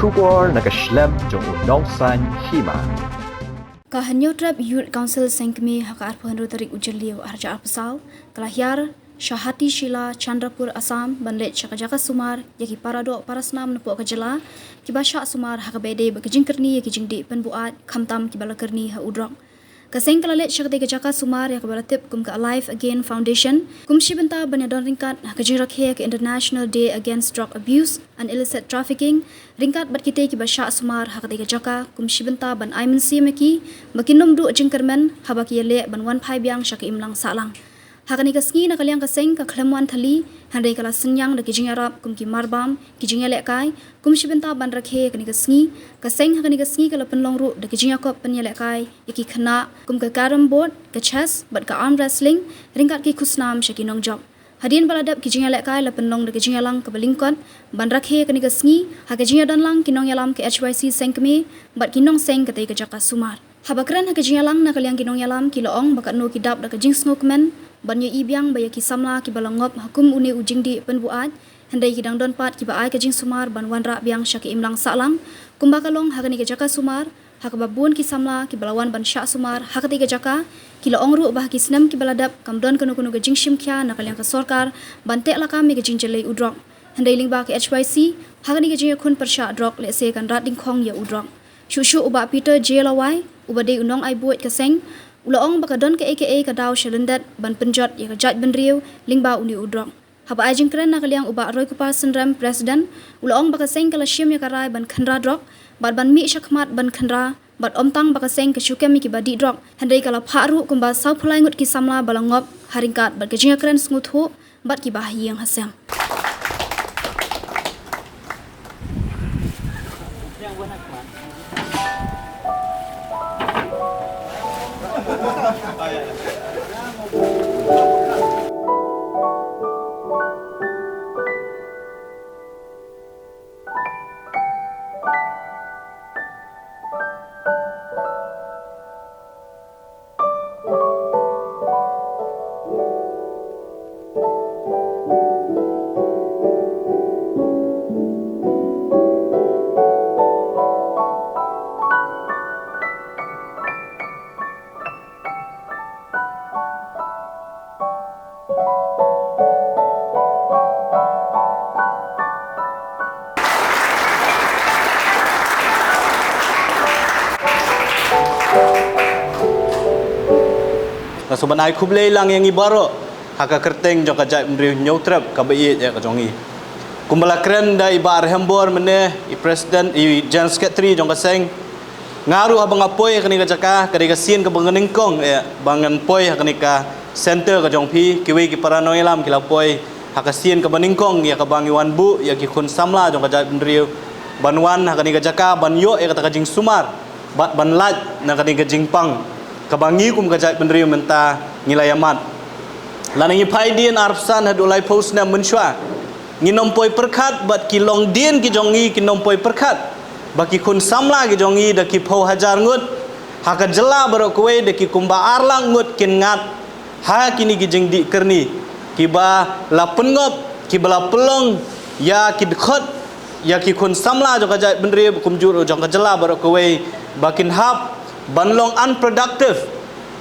Shubor nakaslem jong unong san hima. Kahanyo trap Youth Council Sengkmi haka arpuhan rotarik ujaliw arja arpasal kalahyar Syahati Sheila Chandrapur Assam banlet Syakajaka Sumar yaki parado parasnam napo kajala kibasha Sumar haka bede bagajing kerni yaki jingdi penbuat khamtam kibala kerni ha udrok kaseng kalalet Syakate Kajaka Sumar yak balatip kum ka Alive Again Foundation kum shibenta banadon ringkat haka jirakhe ka International Day Against Drug Abuse and Illicit Trafficking ringkat batkite kibasha Sumar haka Kajaka kum shibenta ban aimen si maki makinom du jingkermen habaki yale ban wan phai byang syaki imlang salang hakani kasngi na kalyang kaseng ka khlemwan thali handai kala senyang da kijing arab kum ki marbam kijing ele kai kum shibenta ban rakhe kani kasngi kaseng hakani kasngi kala penlong ru da kijing akop pen ele kai yaki khana kum ka carom board ka chess bat ka arm wrestling ringkat ki khusnam shaki nong job hadin baladap kijing ele kai la penlong da kijing alang ka balingkot ban rakhe kani kasngi ha kijing dan lang kinong yalam ke HYC sengkmi bat kinong seng ka tai ka jaka Sumar habakran ha kijing alang na kalyang kinong yalam ki loong bakat no kidap da kijing snokmen banyo ibyang baya ki samla ki balangop hukum uni ujing di penbuat handai ki dangdon pat ki baai kajing Sumar ban wanra byang syaki imlang salang kumbakalong hakani ke jaka Sumar hakababun ki samla ki balawan ban syak Sumar hakati ke jaka ki laong ru bah ki snam ki baladap kamdon kuno kajing shimkhya nakalyang ka sarkar bantek lakam mi kajing jelai udrok handai lingba ki HYC hakani ke jing khun persya drok le se kan rat ding khong ya udrok shushu uba Peter JLY uba de unong ai buat kaseng Ulaong bakadon ke AKA kadaw syalendat ban penjot ya kajat benriu lingba uni udrong. Haba ajing keren nakaliang uba Roy Kupar Sendram Presiden ulaong bakaseng kala syim ya karai ban khandra drok ban mi syakmat ban khandra bat omtang bakaseng ke syukem ki badi drok handai kala pharu kumba sau phulai ngut ki samla balangop haringkat bat kajing keren smuthu bat ki bahi yang hasem. Sebenarnya kublai lang yang ibaro haka kerteng jong kajai mriu nyautrap ka bayi ya ka jongi kumbala kren da ibar hembor mene i president i general secretary jong kaseng ngaru abang apoi kani ka jaka kani ka sin ka bangan kong ya bangan poi kani ka center ka jong pi kiwi ki paranoy lam kila poi haka sin ka baningkong ya ka bangi wan bu ya ki khun samla jong kajai mriu banwan kani ka jaka banyo ya ka jing Sumar bat ban laj na kani ka jingpang kabangi kum kajai penriu menta ngilayamat lanangi phaidin arpsan hadulai posna menshwa nginompoi perkhat bat kilong din ki jongi kinompoi perkhat baki kun samla ki jongi da ki phau hajar ngut haka jela baro kowe da ki kumba arlang ngut kin ngat ha kini ki jingdi kerni ki ba la pengop ki bala pelong ya ki dekhot ya ki kun samla jo kajai penriu kumjur jong jela baro kowe bakin hap banlong unproductive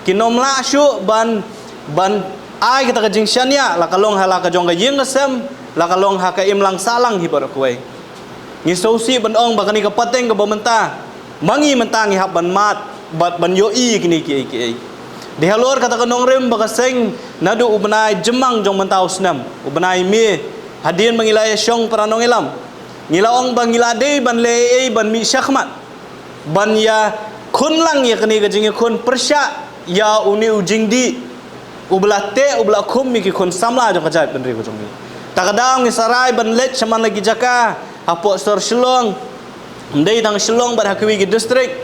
kinom la syu ban ai kita kajing syania la kalong hala ka jong ka yeng sem la kalong ha ka imlang salang hi par kuai ngi sosi ban ong bakani ka pateng ka bomenta mangi mentang hi hab ban mat bat ban yo i kini ki di halor kata kanong rem bakaseng nadu ubenai jemang jong mentau snam ubenai mi hadin mangilaya syong paranong ilam ngilaong bangilade ban le ban mi syakmat ban ya kun lang ya kani kajing kun persya ya uni ujing di ublah te ublah kum mi ki kun samla jong kajai penri ko jongi takadang ni sarai ban let chaman lagi jaka apo sor Shillong ndai dang Shillong bar hakwi ki district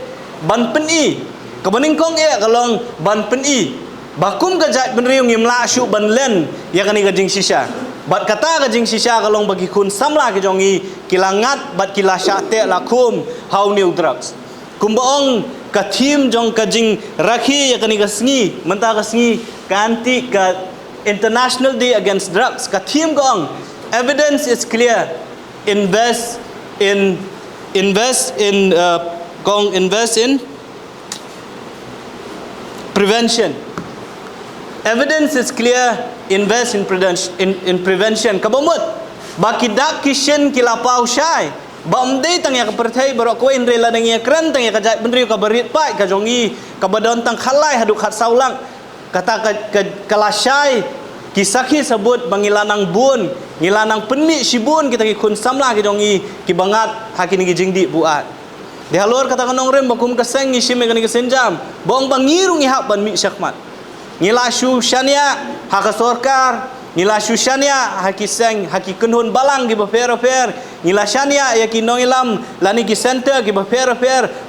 ban peni kabaningkong ya kalong ban peni bakum kajai penri ngim la syu ban len ya kani kajing sisha bat kata kajing sisha kalong bagi kun samla ki jongi kilangat bat kilasya te lakum how new drugs kumbaong ka team jong kajing rakhi ya kani kasngi menta kasngi kanti ka International Day Against Drugs ka team gong evidence is clear invest in invest in prevention. Evidence is clear. Invest in prevention. Kabamut. Baki dak kishen kilapau syai. Bamde tang ya kepercayai barok koin rela dengan ya keren tang ya kajai bendri ka berit pai ka jongi ka badon tang khalai haduk khat saulang kata kalasai kisaki sebut bangilanang bun ngilanang penmi sibun kita ki kun samla ki jongi ki bangat hakini ki jingdi buat di halor kata kanong rem bakum kaseng ngi shime kani kesenjam bong bangiru ngi hak ban mi syakmat ngila shu syania hak sorkar ngila shu syania hakiseng hakikunhun balang ki befer ngila syania ya ki nongilam lani ki center ki befer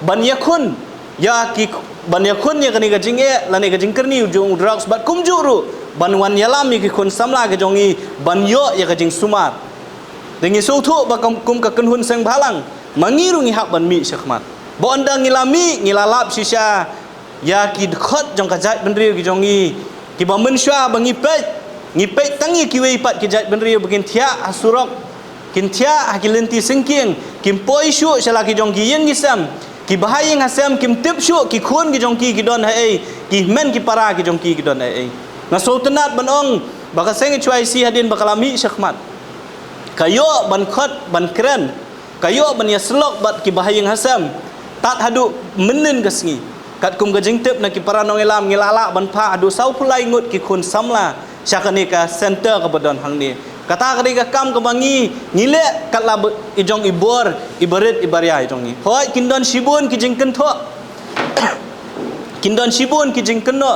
ban yakun ya ki ban yakun ya kani gajing lani gajing kerni ujung drugs bat kumjuru ban wan yalam ki kun samla ke jongi ban yo ya gajing sumar dengi sutu bakam kum ka kunhun seng balang mangiru ngi hak ban mi syakmat bo anda ngilami ngilalap sisya ya ki khot jong kajat bendri ki jongi ki bamen syah bangi ngipet tangi kiwei pat kijat benri begin tia asurok kin tia hakilenti sengking kim poi syu sala ki jong ki yen gisam ki bahayeng hasam kim tip syu ki khun ki jong ki don hai ki men ki para ki jong ki don hai na sultanat banong baka seng chuai si hadin bakalami syakmat kayo ban khot ban kren kayo ban yaslok bat ki bahayeng hasam tat hadu menen gasngi kat kum gajing tip na ki para nongelam ngilala ban pha adu sau pulai ngut ki khun samla syakani ka center ka badon hang ni kata kadi ka kam ka bangi ngile kat la ijong ibor ibarit ibaria ijong ni hoi kindon sibun ki jingken tho kindon sibun ki jingken no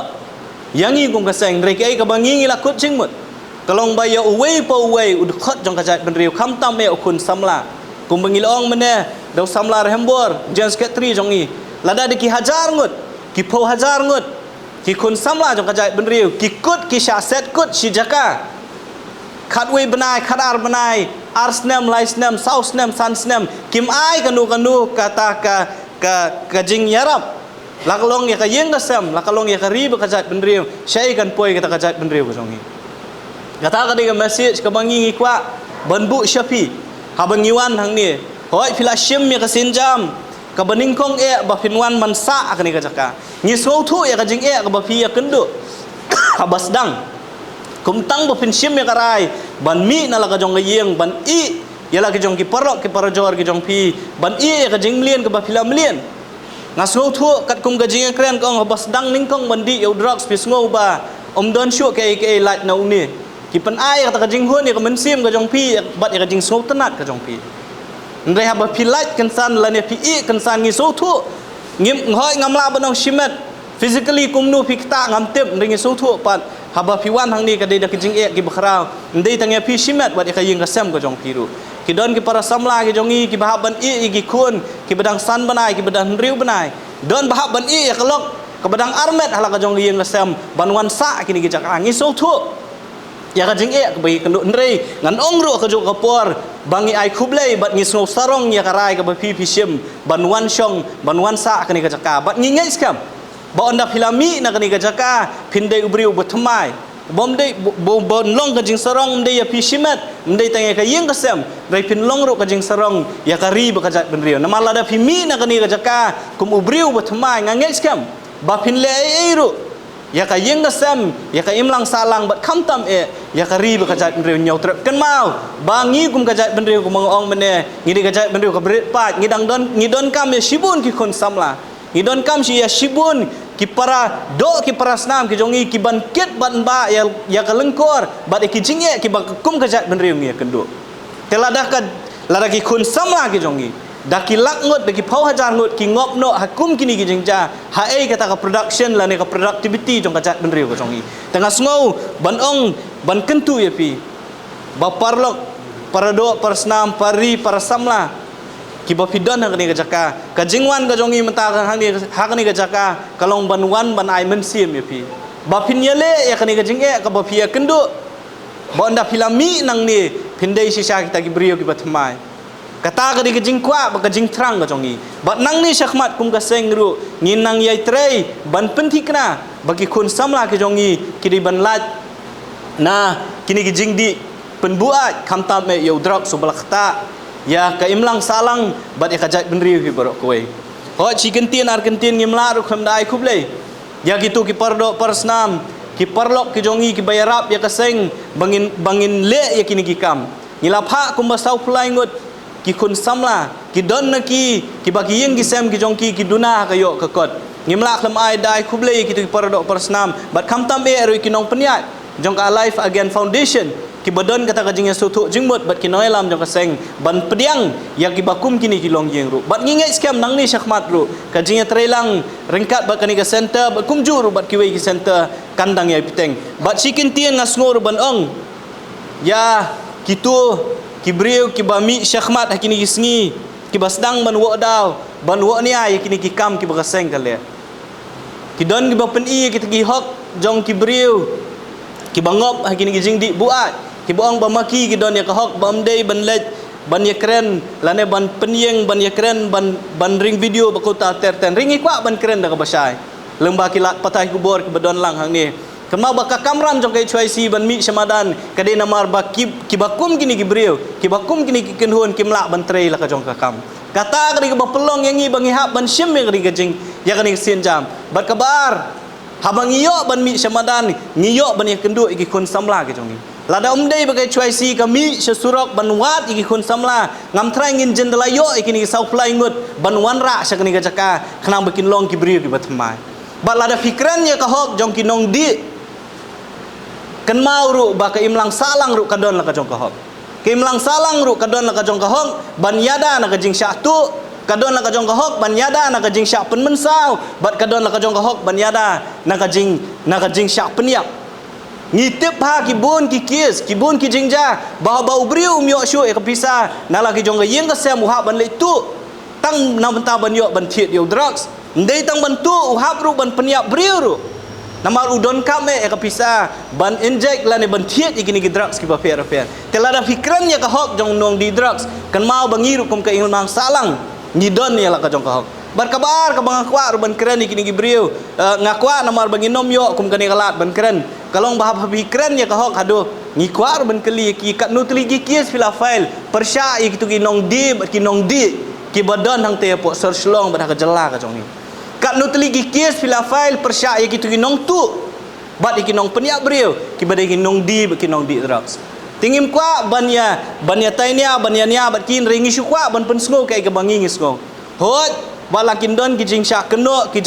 yangi kum ka seng rekai ka bangi ngila kut jingmut kalong baya uwei pa uwei ud khot jong ka jat benriu kham tam me ukun samla kum bangi long mene dau samla rehembor jen sekretari jong ni lada de ki hajar ngut ki po hajar ngut ki kun samla jong kajai benriu ki kut ki syaset kut si jaka khatwei benai khadar benai arsnem laisnem sausnem sansnem kim ai kanu kata ka jing yarap lakalong ya ka yeng kasam lakalong ya ka rib kajai benriu syai kan poi kata kajai benriu jongi kata ka diga message ka bangi ngikwa banbu syafi habangiwan hang ni hoi filashim ya ka sinjam ka baningkong ba finwan mansa akani ka jaka ngi sotu ya ka jing ka ba fi ya kendu habasdang kumtang ba fin shim ya karai ban mi na la ka jong yeng ban i ya la ka jong ki parok ki parajor ki jong pi ban i ya ka jing lien ka ba filam lien nga sotu kat kum ka jing kren kong habasdang ningkong bandi ya drugs pis ngo ba don shu ke lat na uni ki pan ai ka jing hun ya ka mensim ka jong pi bat ya ka jing sultanat ka jong pi ndai haba pilat kansan lane pi kansan ngi sotu ngim hoi ngamla banong shimet physically kumnu pikta ngamtep ngi sotu pat haba piwan hang ni kadai dak jing ki bakhrau ndai tangya pi shimet wat ka ying kasam ko jong piru ki don ki para samla ki jongi ki bahaban ki kun ki badang san banai ki badang riu banai don bahaban ya kelok ke badang armet hala ka jong ying kasam banwan sa kini ki jak ngi sotu ya ka jing ke bagi kendu ndrei ngan ongro ka jok kapor bangi ai khublei bat ngi snow sarong ya karai ka ba pi shim banwan shong banwan sa kani ka jaka bat ngi ngai skam ba onda filami na kani ka jaka phindei ubriu bathmai bomdei bon long ka jing sarong ndei ya pi shimat ndei tangi ka yeng kasam rai pin long ro ka jing sarong ya kari ba ka jat benriu na malada pi mi na kani ka jaka kum ubriu bathmai ngai skam ba phin le ai ru ya ka yeng kasam ya ka imlang salang bat khamtam ya ka ri ba ka jat benriu nyau trep kan mau bangi kum ka jat benriu kum ong mene ngidi ka jat benriu ka bret pat ngidon kam ya shibun ki khon samla ngidon kam si ya shibun ki para snam ki jongi ki ban ket ban ba ya ka lengkor bat ki jinge ki ba kum ka jat benriu ngi kendo telada ka lada ki khon samla ki jongi daki lakngot daki pau hajar ngot ki ngop no hakum kini ki jingja hae kata ka production la ne ka productivity jong ka jat benriu ko jongi tengah sngau banong ban kentu ya pi ba parlok parado persnam pari para samla ki ba pidon ha ni ka jaka ka jingwan ka jongi mata ka hang ni ha ka ni ka jaka kalong banwan ban ai mensim ya pi ba pinyale ya ka ni ka jinge ka ba pia kendu ba nda filami nang ni pindai sisa kita ki brio ki bathmai kata ka di kajing kwa ba kajing trang ka jongi bat nang ni syakmat kum ka seng ru ngin nang yai trei ban pentikna bagi kun samla ka jongi kidi ban lat na kini ki jing di penbuat kamtam me yo drug so balakta ya ka imlang salang bat ya kajai benriu ki borok kowe ho chikentin argentin ngimla ru khamdai khuble ya gitu ki pardo parsnam ki parlok ki jongi ki bayarap ya kaseng bangin le ya kini ki kam ngilapha kumbasau pulaingut ki kun samla ki don na ki bagi yeng ki sem ki jongki ki duna kayo kakot ngimla khlam ai dai khuble ki tu pardo parsnam bat khamtam e ru ki nong peniat jong ka life again foundation ki badon kata kajing ya sutu jingmut bat ki noilam jong ka seng ban pediang ya ki bakum kini ki long yeng ru bat ngingai scam nang ni syakmat ru kajing ya trelang rengkat bat kani ka center bat kumju ru bat ki wei ki center kandang ya piteng bat sikin tien ngasngor ban ong ya kitu kibriu ki bami syakmat hakini ki sngi ki basdang ban wo daw ban wo ni ai kini ki kam ki bakaseng kale ki don ki bapen i ki tegi hok jong kibriu ki bangop hakini ki jingdi buat ki boang bamaki ki don ya ka hok bamdei ban lej ban ya keren lane ban penyeng ban ya keren ban ring video bakota terten ringi kwa ban keren da ka basai lemba ki lat patah kubor ki badon lang hang ni kema baka kamram jong kai chuai si ban mi samadan kade namar bakib ki bakum kini ki briu ki bakum kini ki kenhun ki mlak ban trei la ka jong ka kam kata kadi ka bapelong yang ngi bangi hap ban syem kadi ka jing ya kani sin jam bat kabar habang iyo ban mi samadan ngiyo ban ya kendu ki kun samla ki jong ni lada umdei bagai chuai si kami sesurok ban wat ki kun samla ngam trai ngin jendelayo kini ki sau plai ngut ban wanra sakani ka jaka khnang bakin long ki briu ki batmai bat lada fikran ya ka hok jong ki nong di kan mau ru baka imlang salang ru kadon la ka jong ka hok ke imlang salang ru kadon la ka jong ka hok ban yada na ka jing syatu kadon la ka jong ka hok ban yada na ka jing syak pen mensau bat kadon la ka jong ka hok ban yada na ka jing syak peniap ngitip ha ki bun ki kis ki bun ki jingja bah bau briu myo shu e ka pisa na la ki jong ka yeng ka sem uha ban le tu tang na benta ban yo ban thiet yo drugs ndei tang ban tu uha ru ban peniap briu ru namar udon kame e ka pisa ban inject lane ban thiet ikini ki drugs ki ba fer telada fikran ya ka hok jong nong di drugs kan mau bangiru kum ka ingang salang ni don ya la ka jong ka hok bar kabar ka bang kwa ru ban keren ikini ki briu ngakwa namar bangi nom yo kum ka ni kalat ban keren kalong bahap fikran ya ka hok hado ngi kwa ru ban keli ki kat nutli ki kies fila file persya ikitu ki nong di ki badon hang te po search long ba ka jela ka jong ni kat nutli ki kies fila file persya ya kitu ki nong tu bat ki nong peniak briu ki badai ki nong di drugs tingim kwa banya tainia banya nia bat kin ringi syukwa ban pensngo kai ka bangi ngisgo hot balakin don ki jing syak keno ki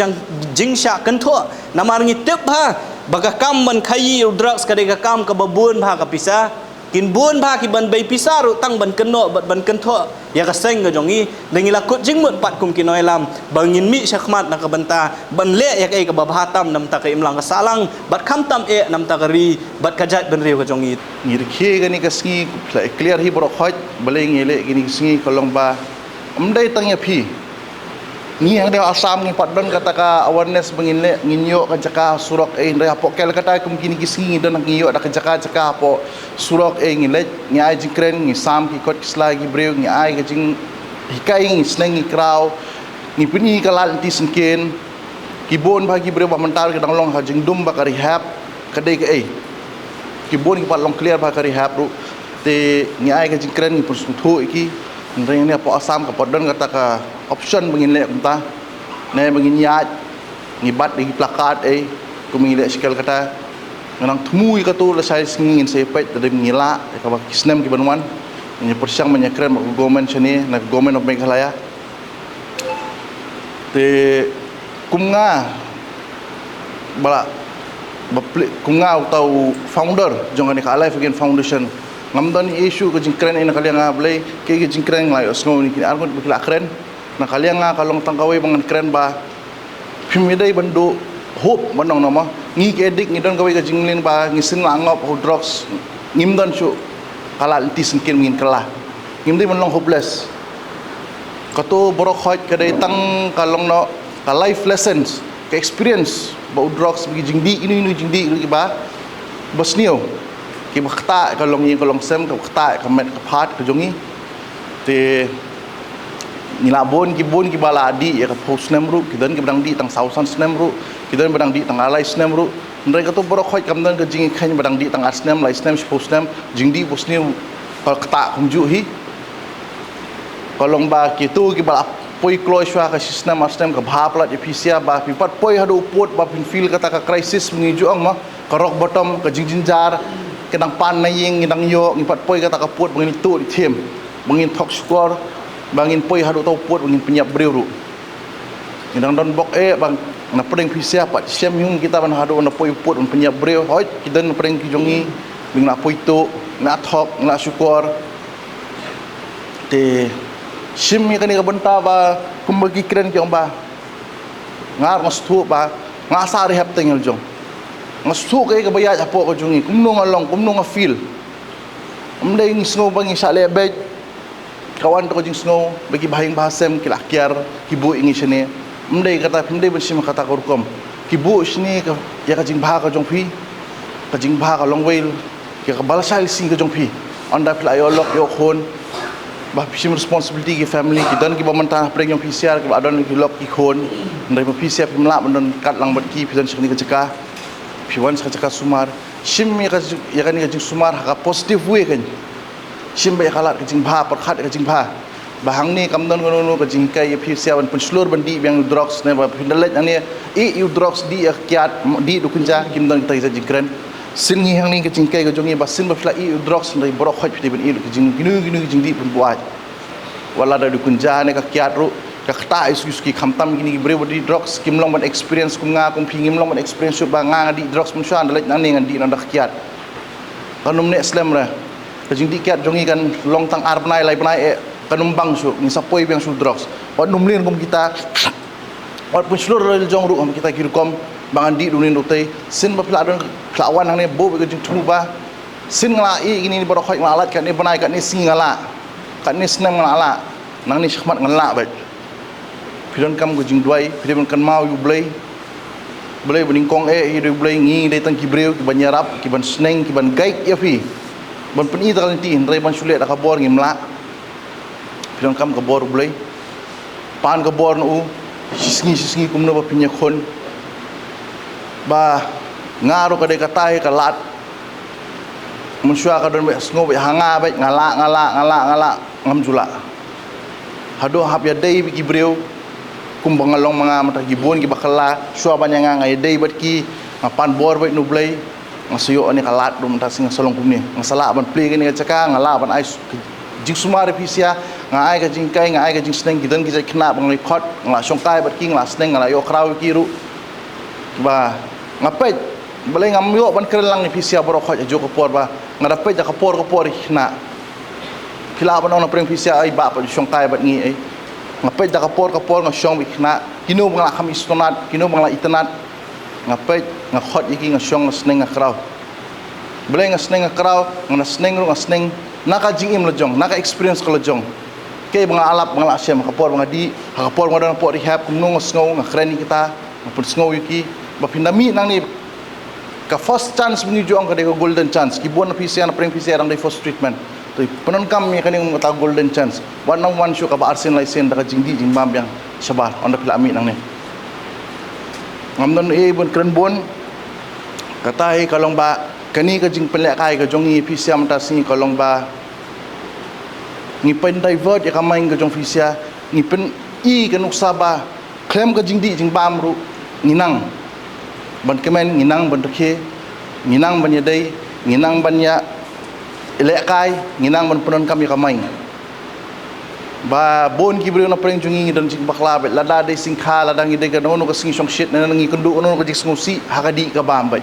jing syak kentho namar ngi tep ha baka kam ban khayi drugs ka ka kam ka babun bha ka pisa kin bun bha ki ban bai pisa ru tang ban keno bat ban kentho ya ka seng ga jongi dengi lakut jingmut pat kum ki noilam bangin mi syakmat na ka banta ban le ya kai ka babhatam nam ta ka imlang ka salang bat khamtam e nam ta ka ri bat kajat ban riu ka jongi ngirkhe gani ka sngi clear hi borok hoj bale ngele gini sngi kolong ba amdai tang ya phi ni yang dia asam ni padon kata ka awareness bangile nginyo ka jaka surok e ndai apok kel kata kum kini kisngi don ngiyo da ka jaka apo surok e ngile ngai jingkren ngi sam ki kot kisla gi breu ngi ai ka jing hikai ngi sneng ngi kraw ngi puni ka lal ti senken ki bon bagi breu ba mental ka danglong ha jing dum ba ka rehab kadai ka e ki bon ki pat long clear ba ka rehab ru te ngi ai ka jingkren ngi pun thu iki ndai ni apo asam ka padon kata ka option mengilek entah ne menginyat ngibat di plakat ku mengilek sekal kata nang tmui ka tu la sai ngin sepet dari mengila ka ba kisnem ki banwan ni persiang menyekren ba government sini na government of Meghalaya te kumnga bala kumnga atau founder jongani ka Alive Again Foundation ngamdon issue ko jingkren ina kaliang ablay ke jingkren ngai osngo ni argon bukila kren na kaliang nga kalong tangkawai bangan keren ba pimidai bandu hope manong nama ngi kedik ngidon kawai ka jinglin ba ngisin langop ho drugs ngimdon syu kala liti sengkin ngin kelah ngimdai manong hopeless kato borok hoj kadai tang kalong no ka life lessons ka experience ba drugs bi jingdi ini jingdi ki ba bosnio ki bakta kalong yin kalong sem ka bakta ka met ka phat ka jongi te nilabon ki bala adi ya ka post nemru kidan ki badang di tang sausan nemru kidan badang di tang alai nemru ndai ka to borok khoi kamdan ka jingi khany badang di tang asnem lai nem post nem jingdi bosni kal kata kumju hi Kalau ba kitu ki bala poi kloi shwa ka sistem ka bhaplat efisia ba pipat poi hadu uput ba pin feel kata ka crisis mengiju ang ma ka rock bottom ka jinjinjar kedang pan na ying ngidang yo ngipat poi kata ka put mengin tu di tim mengin talk score bangin poi hadu tau put mengin penyap briuru ngidang don bok bang na pedeng efisia pat siam yung kita ban hadu na poi put penyap briu hoi kita na pedeng ki jongi ming na poi tu na talk na syukur te sim ni kani ka benta ba kumbagi kren ki ba ngar ngastu ba ngasari hap tengel jong ngastu kay ka baya apo ko jungi kumno ngalong kumno nga feel umday ng snow bangi sa lebet kawan ko jing snow bagi bahing bahasem kilakyar kibu ingi sini umday kata umday ban sim kata ko kom kibu sini ka ya ka jing bah ka jong phi ka jing bah ka long wail ka balasal sing ka jong phi anda playolok yo khon bah sim responsibility ki family ki dan ki bamantah preng yang PCR ki adon ki lok ki khon ndai ma PCR pimla bandon kat lang bat ki pidan sekni ka jaka piwan sa jaka sumar sim ya kan ka jing sumar ka positive way kan sim ba kalat ka jing bha par khat ka jing bha bahang ni kamdon ngono ka jing kai PCR ban pun slur ban di yang drugs ne ba pindalet ani you drugs di kiat di dukunja kimdon kita isa jingkran sin ngi hang ni ka jing kai ka jongi ba sin ba fla drugs ndai bro khot piti ban ka jing ginu jing di pun buat wala da dukunja ne ka kiat ru ka khta isu ki khamtam gini bre body drugs kimlong ban experience kum nga kum phingim long ban experience ba nga di drugs mun shan dalet nang ni ngan di nang kiat kanum ne islam ra ka jing di kiat jongi kan long tang ar nai lai nai kanum bang su ni sapoi bang su drugs wat numlin kum kita wat pun slur jong ru kita kirukom bangan di dunin utai sin ba pla don klawan hang ne bo be jing thu ba sin ngala i gini bro khoi ngalat kan ni banai kan ni sing ngala kan ni senang ngala nang ni shkhmat ngala ba pidon kam go jing duai pidon kan mau yu blai bening kong i du blai ngi dai tang kibreu ki ban yarap ki ban sneng ki ban gaik ya fi ban pen i tal ti ndrai ban sulet ka bor ngi mla pidon kam ka bor blai pan ka bor nu sisngi kumno ba pinya khon ba ngaro ka de katai ka lat munsua ka don be sngo be hanga be ngala ngam jula hado hap ya dei bi gibreu kum bangalong mga mata gibon gi bakala sua banya ngai dei bat ki ngapan bor be nublai ngasuyo ani kalat dum ta sing solong kumni ngasala ban pli ni caka ngala ban ai jing sumare pisia ngai ka jing kai ngai ka jing sneng gidan gi khna bang ni khot ngla songkai bat ki ngla sneng ngala yo kraw ki ru ba ngapet balai ngamyo ban kerelang ni pisia boro khot jo ko por ba ngadapet ja ka por hna kila ban ona preng pisia ai ba pa songkai bat ngi ai ngapet ja ka por ngashong hna kinu bangla khamis tonat kinu bangla itanat ngapet ngakhot iki ngashong sneng ngakraw balai ngasneng ngakraw ngasneng ru ngasneng naka jing im lejong naka experience ko lejong ke bangla alap bangla asyam ka por bangadi ka por ngodan por rehab kumno ngosngau ngakreni kita ngapun sngow iki bapindami nang ni ka first chance menuju ang kadai golden chance ki bon pisia na preng pisia rang dai first treatment to penon kam mi kaning mata golden chance one on one show ka ba arsen laisen da jingdi jing bam yang sabar on da pilami nang ni ngamdon bon kren bon katai kalong ba kani ka jing pelak kai ka jongi pisia mata sing kalong ba ni pen divert ya kamai ka jong pisia ni pen i ka nuksa ba klem ka jingdi jing bam ru ninang ban kemen nginang ban rekhe nginang ban yadai nginang ban ya elekai nginang ban penon kami kamai ba bon kibreu na preng jungi dan jing bakla bet lada de singkha lada ngi de gano no ka sing song shit na ngi kendu no ka jik ngusi hakadi ka bambai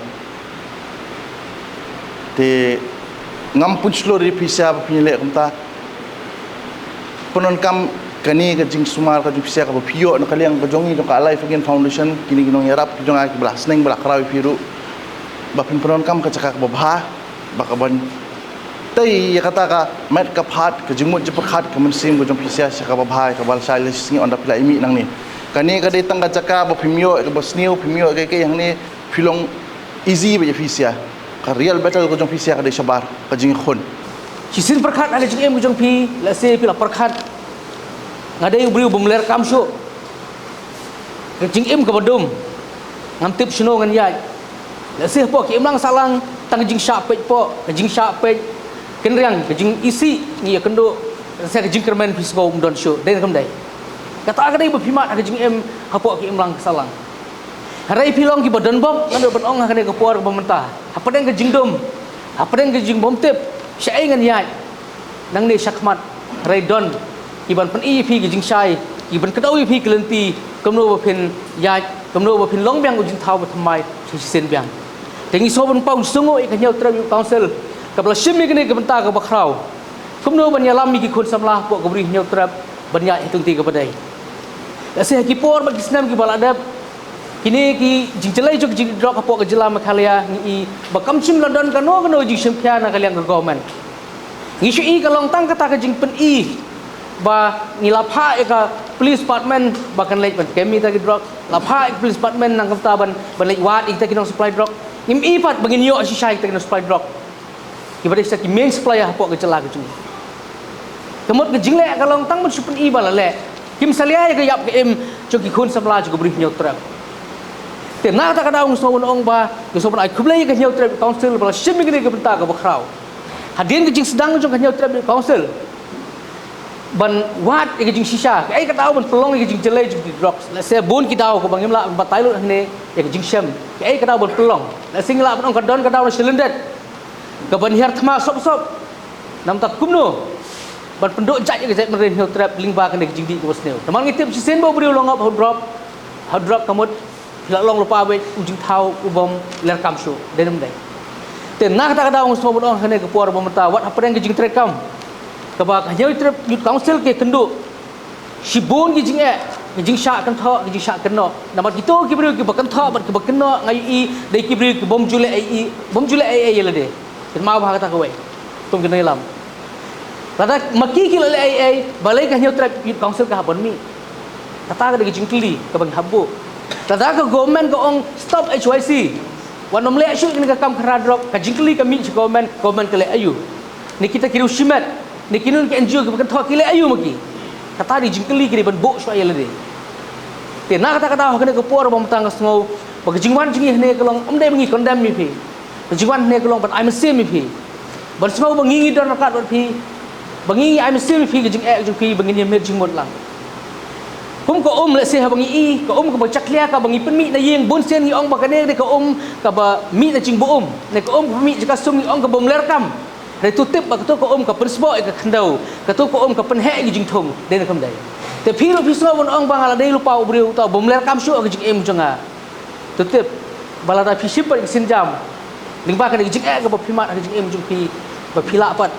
te ngam pun slor ri pisa pinile kumta penon kam kani ka jing sumar ka jing pisia ka pio na kaliang ka jongi ka Alive Again Foundation kini ginong yarap ki jonga ki belas neng bela krawi piru bapin penon kam ka cakak babha bakaban tai ya kata ka met ka phat ka jingmut je pakhat ka mensim ka jong pisia ka babha ka bal sai singi onda pila imi nang ni kani ka detang ka cakak ba pimio ka basniu pimio ke yang ni filong easy ba pisia ka real battle ka jong pisia ka de sabar ka jing khon Kisin perkhat ada jing em ka jong pi la se pila perkhat ngadai beliau bemeler kamsu jing im ke badum ngam tip sno ngan yai la sih po ki imlang salang tang jing syapet po jing syapet kenriang jing isi ni kendo saya ke jingkermen pisgo umdon show den kam dai kata kadai berpimat ke jing em hapok ki imlang salang harai pilong ki badan bom kan ban ong kadai ke puar pemerintah apa den ke jingdom apa den ke jing bom tip syai ngan yai nang ni syakmat harai don ki ban pen i pi ki jing shai ki ban kadau i pi kelenti kamno bapin yai kamno bapin long biang ujin thau thamai sen biang tengi so ban pau sungo i kanyau trap council kapla shimi kini ke benta ke bakrau kumno ban yalam mi ki khun samlah pok kabri nyau trap ban ya hitung ti ke badai ase ki por bagi senam ki baladap kini ki jingjelai jok jing drop pok ke jelam khalia ni bakam chim london kano jing sympia na kaliang ke government ni syi kalong tang kata ke jing pen i ba ni lapha ka police department bakan lek ban kemi ta ki drop lapha police department nang kata ban lek wat ik ta ki nong supply drop nim i pat bangin yo si syai ta ki nong supply drop ki badai sa ki main supplier pok ke jela ke jing kemut ke jingle kalong tang mun supen i bala le kim salia ke yap ke em cho ki khun samla cho bri nyau trap te na ta kada ong so ong ba ke so ai kublai ke nyau trap council bala shim ke ke benta ke bakrau hadin ke jing sedang cho ke nyau trap council ban wat ke jing shisha ai ka tahu ban pelong ke jing jelai jing drop la se bon ki tahu ko bangim la batai lu ne ke jing sham ke ai ka tahu ban pelong la singla ban ong kadon ka tahu silindet ke ban hiar thma sop nam tak kumno ban penduk jat ke zat merin hiu trap lingba kan ke jing di ko sneu taman ngitip si sen bo bri long up how drop kamut la long lupa be ujing thau ubom ler kam show denem dai te na kata kada ong so bon ong hane ke puar pemerintah wat apa yang ke jing trap kam ke ba hiu trap youth council ke kenduk si bon ke jing ke jing sha kan tho ke jing sha kan no namat gitu ki bri ke bakan tho bat ke bakan no ngai i dai ki bri ke bom jule ai la de mau ba kata ko we tum ke lam lada maki ki le ai balai ka hiu trap youth council ka bon mi kata ka de jingkli ka bang habbo lada ka government ka ong stop HYC wanom le shu ni ka kam khara drop ka jingkli ka mi government ka le ayu ni kita kiru shimat ni kinun ke NGO ka kan tho ki le ayu maki kata di jingkli ki ban bo shwa le de te na kata ho ka por bom tang sngo ba jingwan jingi ne ka long amdai ngi condemn mi phi jingwan ne ka long ban I'm same mi phi ban sngo ba ngi don ka dot phi bangi I'm still fi jing jing fi bangi ni mer jing mod lang kum ko le se ha bangi i ko ko ba chaklia ka bangi pen mi na yeng bon sen ni ong ba kane de ko ka ba mi na jing bo ne ko mi jika sum ni ong ka bom ler kam re tu tip ba ko ka pen sbo ka khandau ka to ko ka pen he jing thong de na kam dai te fi ro fi so bon ong bang ala de lu pa ubriu ta bom ler kam shu ka jing em jonga tu tip bala da fi ship pa sin jam ling ba ka jing ka ba fi mat ka jing em jing fi ba phila pat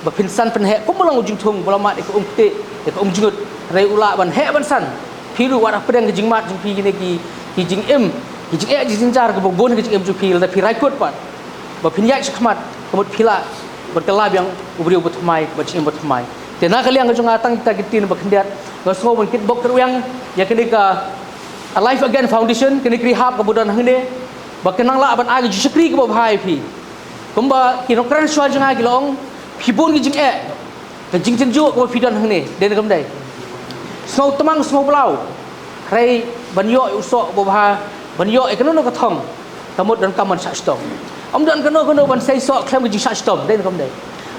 ba pinsan pen he ko melang ujung thung bolamat ko te ko jungut rai ula ban he ban san phiru wa pedang ke jingmat jing phi ne ki jing em ki jing jing jar ko bon ke jing em ju phi la phi rai kot pat ba phin yak khmat ko phila berkelab yang ubri ubut mai ba jing ubut mai te na kaliang jong atang kita kitin ba khendiat ga so ban kit bok teruyang ya kene ka Alive Again Foundation kene kri hap ka budan hne ba kenang la ban agi ju shkri ko ba bhai phi kumba ki nokran shwa jong agi long hibun ki jing ke jing chen ju ko fidan hang ni den kam dai snow tamang snow blau rai ban yo uso bo bha ban yo e kano no ka thong kamut dan kaman sa stom om dan kano ban sai so klem ki jing sa stom den kam dai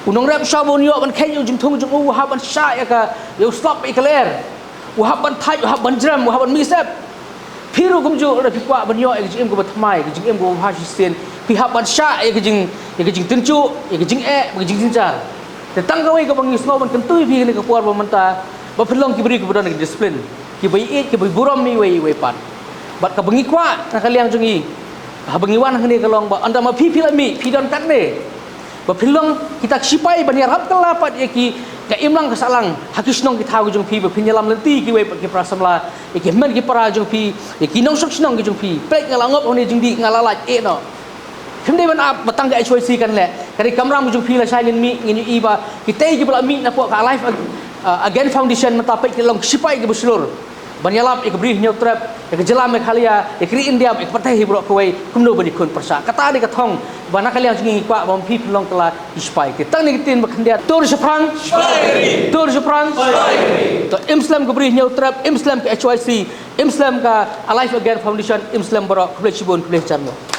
unong rap sha bon yo ban khen yo jing thung jing u ha ban sha ya ka yo stop e kler u ha ban thai u ha ban drum u ha ban mi sep phiru kum ju ra phikwa ban yo e jing em ko ba thmai ki jing em ko ha shi sen pi ha ban sha e ki jing tencu e ki jing ba jing jinjar te tang ka wei ka bang isno ban kentui pi ni ka puar pemerintah ba philong ki beri ka budan ki disiplin ki bai e ki bai buram mi wei pan bat ka bangi kwa na kaliang jungi ha bangi wan ni ka long ba anda ma pi la mi pi don kat ne ba philong kita sipai ban yarap kala pat e ki ka imlang ka salang hakisnong ki thau jung pi ba pinyalam lenti ki wei ki prasamla e ki men ki para jung pi e ki nong sok snong ki jung pi plek ngala ngop oni jing di ngala la e no Kemde ban ap batang ga HYC kan le kari kamram jung phi la sai ngin mi ngin i ba kita ji bala mi na po ka Alive Again Foundation mata pe ki long sipai ki buslur ban yalap ik bri nyau trap ik jelam me khalia ik ri india ik patah hi bro ko wei kumno bani kun persa kata de ka thong bana kaliang jingi kwa bom phi long kala sipai ki tang ni tin ba khandia tur siprang to Islam ko bri nyau trap Islam ki HYC Islam ka Alive Again Foundation Islam bro khle chibon khle charno